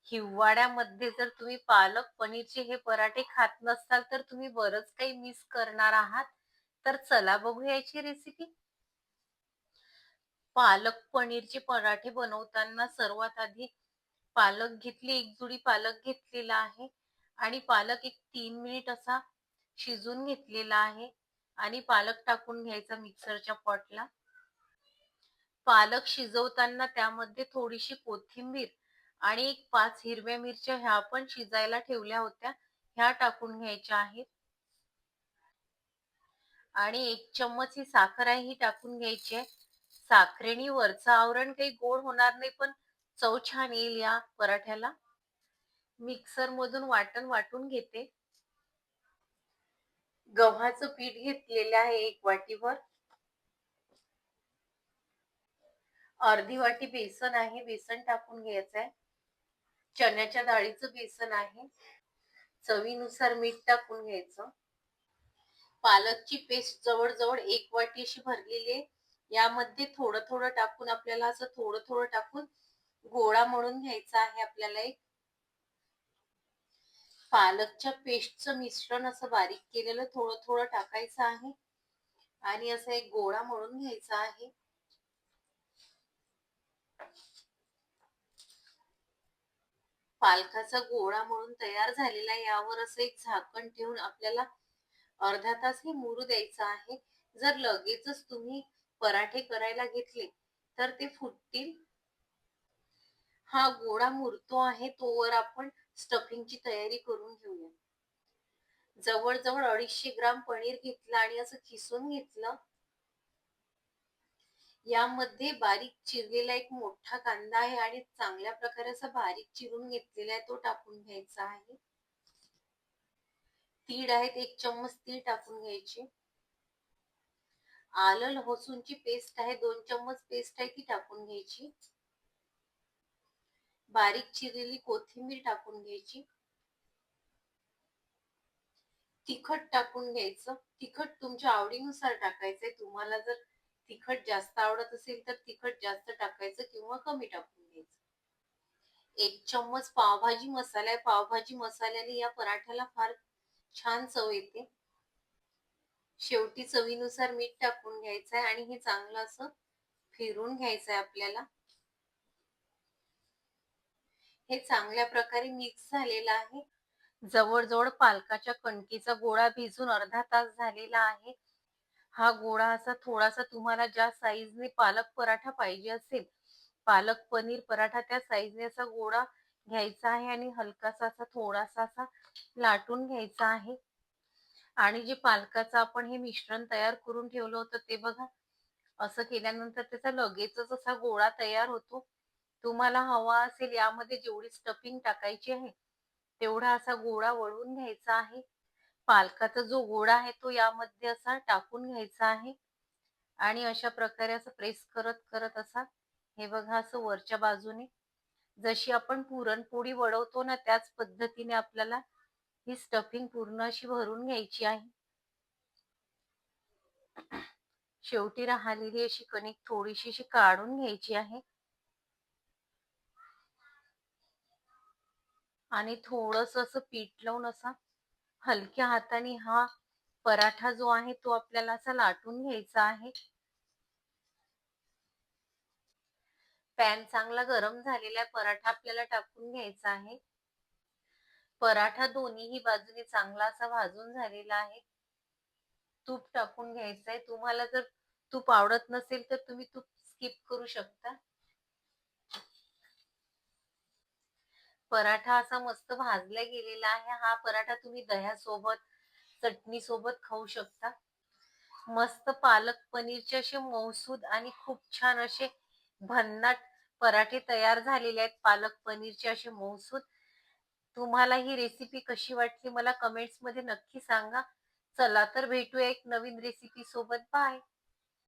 हिवाळ्यामध्ये जर तुम्ही पालक पनीरचे हे पराठे खात नसाल तर तुम्ही बरंच काही मिस करणार आहात. तर चला बघूया याची रेसिपी. पालक पनीरचे पराठे बनवताना सर्वात आधी पालक घेतली, एक जुडी पालक घेतलेला आहे आणि पालक एक 3 मिनिट असा शिजून घेतलेला आहे आणि पालक टाकून घ्यायचा मिक्सरच्या पॉटला. पालक शिजवताना त्यामध्ये थोडीशी कोथिंबीर आणि एक 5 हिरव्या मिरच्या ह्या पण शिजायला ठेवल्या होत्या, ह्या टाकून घ्यायच्या आहेत आणि 1 चम्मच ही साखर आहे ही टाकून घ्यायची आहे. साखरेने वरचं आवरण काही गोड होणार नाही, पण चव छान येईल या पराठ्याला. मिक्सर मधून वाटून घेते. गव्हाचं पीठ घेतलेले आहे 1 वाटीभर. अर्धी वाटी बेसन आहे, बेसन टाकून घ्यायचं आहे. चण्याच्या डाळीचं बेसन आहे. चवीनुसार मीठ टाकून घ्यायचं. पालकची पेस्ट जवळ 1 वाटी अशी भरलेली आहे. यामध्ये थोडं थोडं टाकून आपल्याला असं थोडं थोडं टाकून गोळा मळून घ्यायचा आहे आपल्याला. एक पालकच्या पेस्टचं मिश्रण असं बारीक केलेलं थोडं थोडं टाकायचं आहे आणि असा एक गोळा मळून घ्यायचा आहे. पालकाचा गोळा मळून तयार झालेला आहे. यावर असं एक झाकण ठेवून आपल्याला अर्धा तास हे मुरू द्यायचं आहे. जर लगेचच तुम्ही पराठे करायला घेतले तर ते फुटतील. हा गोळा मुरतो आहे तोवर आपण स्टफिंगची तयारी करून घेऊया. जवळ 250 ग्राम पनीर घेतलं आणि असं किसून घेतलं. यामध्ये बारीक चिरलेला एक मोठा कांदा आहे आणि चांगल्या प्रकारे असा बारीक चिरून घेतलेला आहे, तो टाकून घ्यायचा आहे. तीळ आहेत, 1 चम्मच तीळ टाकून घ्यायचे. आलं लसूणची पेस्ट आहे, 2 चम्मच पेस्ट आहे ती टाकून घ्यायची. बारीक चिरलेली कोथिंबीर टाकून घ्यायची. तिखट टाकून घ्यायचं. तिखट तुमच्या आवडीनुसार टाकायचंय. तुम्हाला जर तिखट जास्त आवडत असेल तर तिखट जास्त टाकायचं किंवा कमी टाकून घ्यायचं. 1 चम्मच पावभाजी मसाला आहे. पावभाजी मसाल्याने या पराठ्याला फार छान चव येते. शेवटी चवीनुसार मीठ टाकून घ्यायचं आहे आणि हे चांगलं असं फिरून घ्यायचं आहे आपल्याला. हे चांगल्या प्रकारे मिक्स झालेलं आहे. जवळ पालकाच्या कणकीचा गोळा भिजून अर्धा तास झालेला आहे. हा गोळा असा थोडासा तुम्हाला ज्या साईजने पालक पराठा पाहिजे असेल, पालक पनीर पराठा त्या साईजने असा गोळा घ्यायचा आहे आणि हलकासा असा थोडासा असा लाटून घ्यायचा आहे. आणि जे पालकाचं आपण हे मिश्रण तयार करून ठेवलं होतं ते बघा, असं केल्यानंतर त्याचा लगेचच असा गोळा तयार होतो. तुम्हाला हवा असेल यामध्ये जेवढी स्टफिंग टाकायची आहे तेवढा असा गोळा वळून घ्यायचा आहे. पालकाचा जो गोळा आहे तो यामध्ये असा टाकून घ्यायचा आहे आणि अशा प्रकारे असं प्रेस करत करत असा हे बघा असं वरच्या बाजूने जशी आपण पुरणपोळी वळवतो ना त्याच पद्धतीने आपल्याला ही स्टफिंग पूर्ण अशी भरून घ्यायची आहे. शेवटी राहिलेली अशी कणिक थोडीशी अशी काढून घ्यायची आहे आणि थोडंसं असं पीठ लावून असा हलक्या हाताने हा पराठा जो आहे तो आपल्याला असा लाटून घ्यायचा आहे. पॅन चांगला गरम झालेला आहे. पराठा आपल्याला टाकून घ्यायचा आहे. पराठा दोन्हीही बाजूने चांगला असा भाजून झालेला आहे. तूप टाकून घ्यायचं आहे. तुम्हाला जर तूप आवडत नसेल तर तुम्ही तूप स्किप करू शकता. पराठा असा मस्त भाजला गेलेला आहे. हा पराठा तुम्ही दह्यासोबत, चटणी सोबत खाऊ शकता. मस्त पालक पनीरचे असे मऊसूद आणि खूप छान असे भन्नाट पराठे तयार झालेले आहेत. पालक पनीरचे असे मऊसूद. तुम्हाला ही रेसिपी कशी वाटली मला कमेंट्स मध्ये नक्की सांगा. चला तर भेटूया एक नवीन रेसिपी सोबत. बाय.